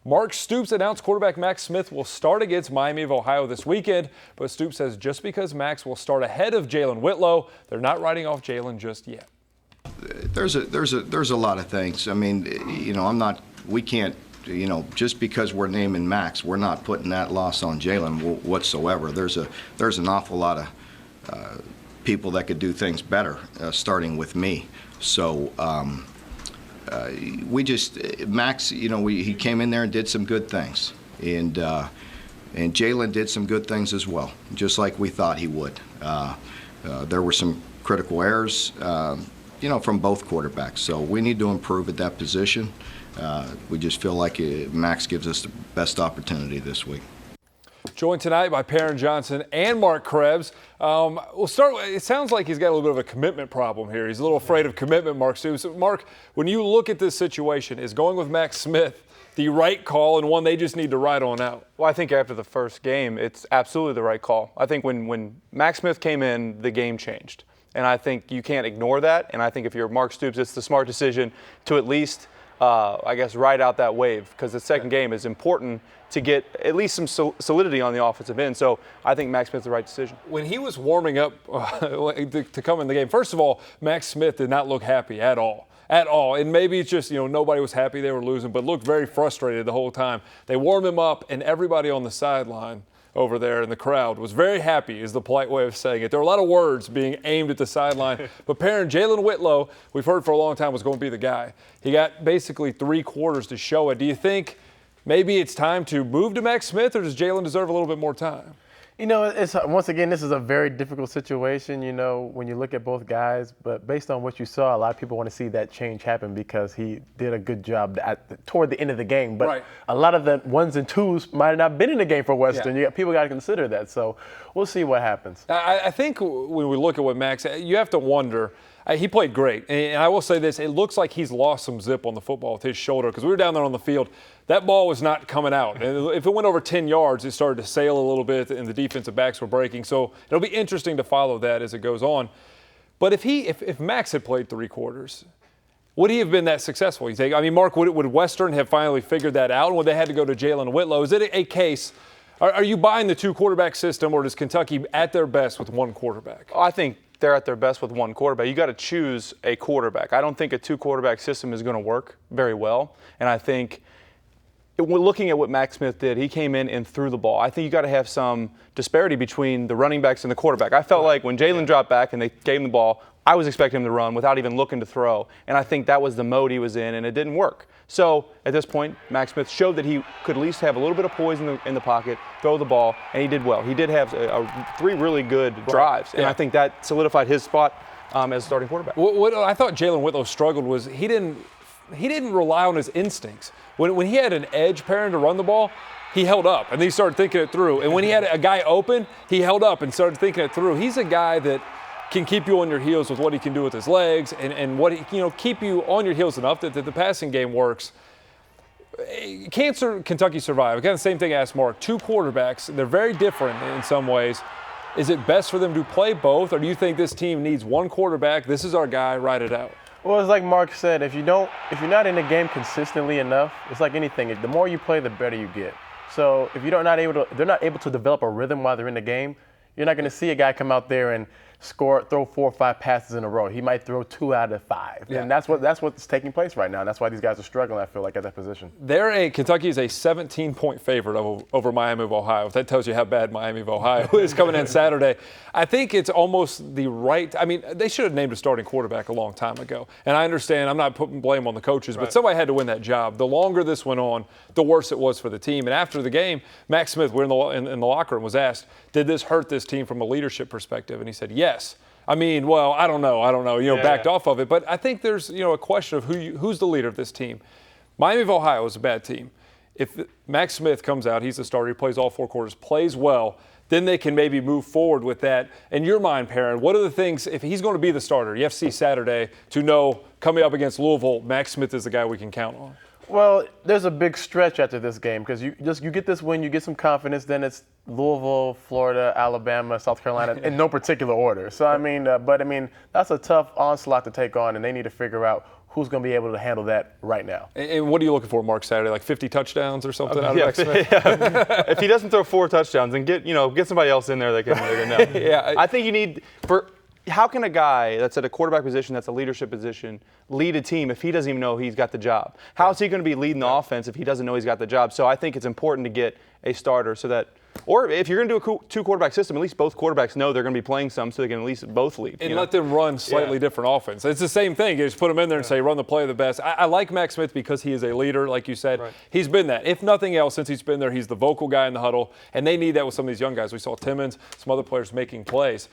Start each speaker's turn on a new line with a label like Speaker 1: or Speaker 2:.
Speaker 1: Mark Stoops announced quarterback Max Smith will start against Miami of Ohio this weekend, but Stoops says just because Max will start ahead of Jalen Whitlow, they're not writing off Jalen just yet.
Speaker 2: There's a lot of things. I mean, we can't, just because we're naming Max, we're not putting that loss on Jalen whatsoever. There's an awful lot of people that could do things better, starting with me. So Max, he came in there and did some good things, and Jalen did some good things as well, just like we thought he would. There were some critical errors, from both quarterbacks. So we need to improve at that position. We just feel like Max gives us the best opportunity this week.
Speaker 1: Joined tonight by Perrin Johnson and Mark Krebs. We'll start. It sounds like he's got a little bit of a commitment problem here. He's a little afraid of commitment, Mark Stoops. Mark, when you look at this situation, is going with Max Smith the right call and one they just need to ride on out?
Speaker 3: Well, I think after the first game, it's absolutely the right call. I think when Max Smith came in, the game changed. And I think you can't ignore that. And I think if you're Mark Stoops, it's the smart decision to at least, ride out that wave, because the second game is important to get at least some solidity on the offensive end. So I think Max Smith's the right decision.
Speaker 1: When he was warming up to come in the game, first of all, Max Smith did not look happy at all. At all. And maybe it's just, nobody was happy they were losing, but looked very frustrated the whole time. They warmed him up, and everybody on the sideline over there in the crowd was very happy, is the polite way of saying it. There were a lot of words being aimed at the sideline. But Perrin, Jalen Whitlow, we've heard for a long time, was going to be the guy. He got basically 3 quarters to show it. Do you think maybe it's time to move to Max Smith, or does Jalen deserve a little bit more time?
Speaker 4: Once again, this is a very difficult situation, when you look at both guys. But based on what you saw, a lot of people want to see that change happen because he did a good job toward the end of the game. But a lot of the 1s and 2s might have not been in the game for Western. Yeah. People got to consider that. So we'll see what happens.
Speaker 1: I think when we look at what Max, you have to wonder. He played great. And I will say this, it looks like he's lost some zip on the football with his shoulder, because we were down there on the field. That ball was not coming out. And if it went over 10 yards, it started to sail a little bit, and the defensive backs were breaking. So it'll be interesting to follow that as it goes on. But if Max had played 3 quarters, would he have been that successful, you think? I mean, Mark, would Western have finally figured that out? Would they had to go to Jalen Whitlow? Is it a case – are you buying the 2-quarterback system, or does Kentucky at their best with 1 quarterback?
Speaker 3: I think they're at their best with 1 quarterback. You got to choose a quarterback. I don't think a 2-quarterback system is going to work very well. And I think looking at what Max Smith did, he came in and threw the ball. I think you got to have some disparity between the running backs and the quarterback. I felt like when Jalen dropped back and they gave him the ball, I was expecting him to run without even looking to throw. And I think that was the mode he was in, and it didn't work. So at this point, Max Smith showed that he could at least have a little bit of poise in the pocket, throw the ball, and he did well. He did have 3 really good drives, and I think that solidified his spot as starting quarterback.
Speaker 1: What I thought Jalen Whitlow struggled was he didn't rely on his instincts. When he had an edge Perrin to run the ball, he held up, and then he started thinking it through. And when he had a guy open, he held up and started thinking it through. He's a guy that can keep you on your heels with what he can do with his legs, and what he, keep you on your heels enough that the passing game works. Can Kentucky survive? Again, the same thing I asked Mark. 2 quarterbacks, they're very different in some ways. Is it best for them to play both, or do you think this team needs 1 quarterback? This is our guy, ride it out.
Speaker 4: Well, it's like Mark said, if you're not in the game consistently enough, it's like anything. The more you play, the better you get. So if they're not able to develop a rhythm while they're in the game, you're not going to see a guy come out there and throw 4 or 5 passes in a row. He might throw 2 out of 5. Yeah. And that's what's taking place right now. And that's why these guys are struggling, I feel like, at that position.
Speaker 1: Kentucky is a 17-point favorite over Miami of Ohio. If that tells you how bad Miami of Ohio is coming in Saturday. I think it's almost the right – I mean, they should have named a starting quarterback a long time ago. And I understand, I'm not putting blame on the coaches, but somebody had to win that job. The longer this went on, the worse it was for the team. And after the game, Max Smith, we're in the locker room, was asked, did this hurt this team from a leadership perspective? And he said, yes. I mean, well, I don't know, backed off of it. But I think there's, a question of who's the leader of this team. Miami of Ohio is a bad team. If Max Smith comes out, he's the starter, he plays all 4 quarters, plays well, then they can maybe move forward with that. In your mind, Perrin, what are the things, if he's going to be the starter, you have to see Saturday to know coming up against Louisville, Max Smith is the guy we can count on?
Speaker 4: Well, there's a big stretch after this game because you get this win, you get some confidence, then it's Louisville, Florida, Alabama, South Carolina in no particular order. So, that's a tough onslaught to take on, and they need to figure out who's going to be able to handle that right now.
Speaker 1: And what are you looking for, Mark, Saturday? Like 50 touchdowns or something out of
Speaker 3: Yeah,
Speaker 1: Max Smith?
Speaker 3: if he doesn't throw 4 touchdowns, then get somebody else in there that can know.
Speaker 1: Yeah,
Speaker 3: I think you need how can a guy that's at a quarterback position, that's a leadership position, lead a team if he doesn't even know he's got the job? How is he going to be leading the offense if he doesn't know he's got the job? So I think it's important to get a starter so that, or if you're going to do a 2-quarterback system, at least both quarterbacks know they're going to be playing some so they can at least both lead.
Speaker 1: And let them run slightly different offense. It's the same thing. You just put them in there and say, run the play of the best. I like Max Smith because he is a leader, like you said.
Speaker 3: Right.
Speaker 1: He's been that. If nothing else, since he's been there, he's the vocal guy in the huddle. And they need that with some of these young guys. We saw Timmons, some other players making plays.